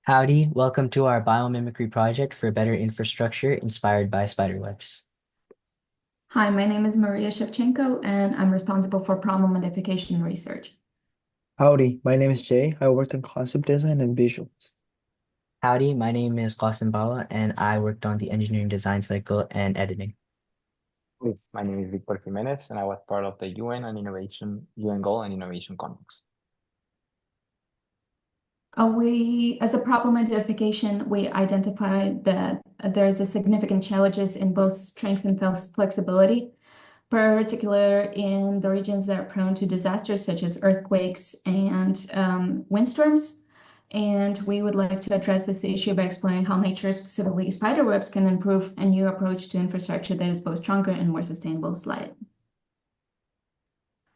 Howdy, welcome to our biomimicry project for better infrastructure inspired by spiderwebs. Hi, my name is Maria Shevchenko, and I'm responsible for problem identification research. Howdy, my name is Jay. I worked on concept design and visuals. Howdy, my name is Qasim Bawa and I worked on the engineering design cycle and editing. Yes, my name is Victor Jimenez, and I was part of the UN Goal and Innovation Context. As a problem identification, we identified that there's a significant challenges in both strength and flexibility, particular in the regions that are prone to disasters such as earthquakes and windstorms. And we would like to address this issue by exploring how nature, specifically spiderwebs, can improve a new approach to infrastructure that is both stronger and more sustainable. Slide.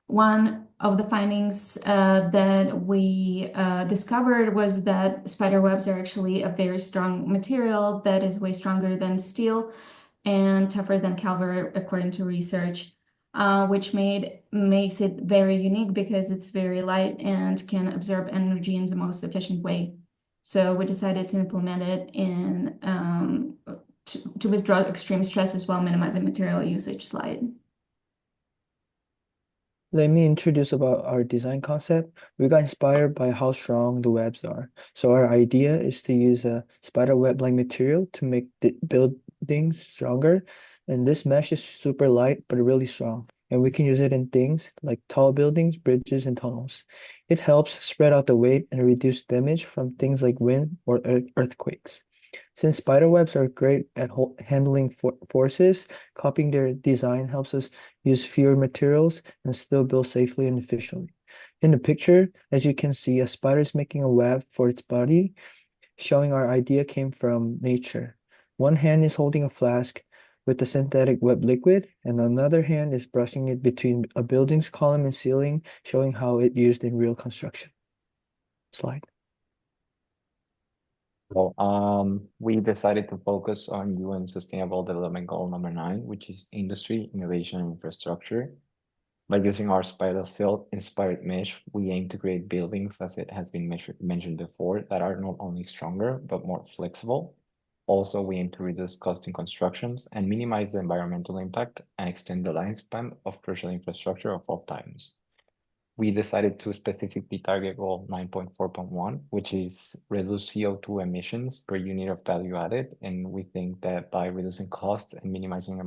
One of the findings that we discovered was that spider webs are actually a very strong material that is way stronger than steel and tougher than Calvert, according to research, which makes it very unique because it's very light and can absorb energy in the most efficient way. So we decided to implement it to withdraw extreme stresses while minimizing material usage. Slide. Let me introduce about our design concept. We got inspired by how strong the webs are. So our idea is to use a spider web-like material to make the buildings stronger. And this mesh is super light, but really strong. And we can use it in things like tall buildings, bridges, and tunnels. It helps spread out the weight and reduce damage from things like wind or earthquakes. Since spider webs are great at handling forces, copying their design helps us use fewer materials and still build safely and efficiently. In the picture, as you can see, a spider is making a web for its body, showing our idea came from nature. One hand is holding a flask with the synthetic web liquid, and another hand is brushing it between a building's column and ceiling, showing how it used in real construction. Slide. We decided to focus on UN Sustainable Development Goal number 9, which is industry, innovation, and infrastructure. By using our spider silk inspired mesh, we aim to create buildings, as it has been mentioned before, that are not only stronger, but more flexible. Also, we aim to reduce cost in constructions and minimize the environmental impact and extend the lifespan of crucial infrastructure of all times. We decided to specifically target goal 9.4.1, which is reduce CO2 emissions per unit of value added. And we think that by reducing costs and minimizing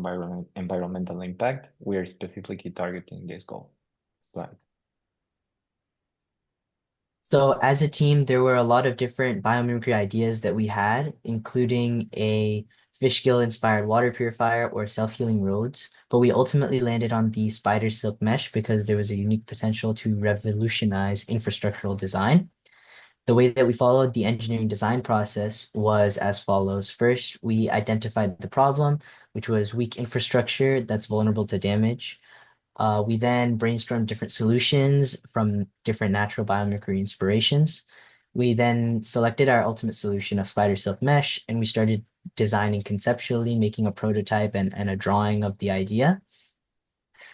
environmental impact, we are specifically targeting this goal. Slide. So as a team, there were a lot of different biomimicry ideas that we had, including a fish gill inspired water purifier or self-healing roads, but we ultimately landed on the spider silk mesh because there was a unique potential to revolutionize infrastructural design. The way that we followed the engineering design process was as follows. First, we identified the problem, which was weak infrastructure that's vulnerable to damage. We then brainstormed different solutions from different natural biomimicry inspirations. We then selected our ultimate solution of spider silk mesh, and we started designing conceptually, making a prototype and a drawing of the idea.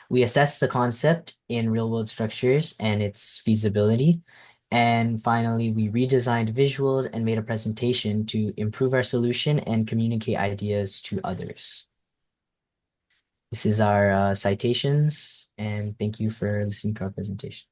We assessed the concept in real world structures and its feasibility. And finally, we redesigned visuals and made a presentation to improve our solution and communicate ideas to others. This is our citations, and thank you for listening to our presentation.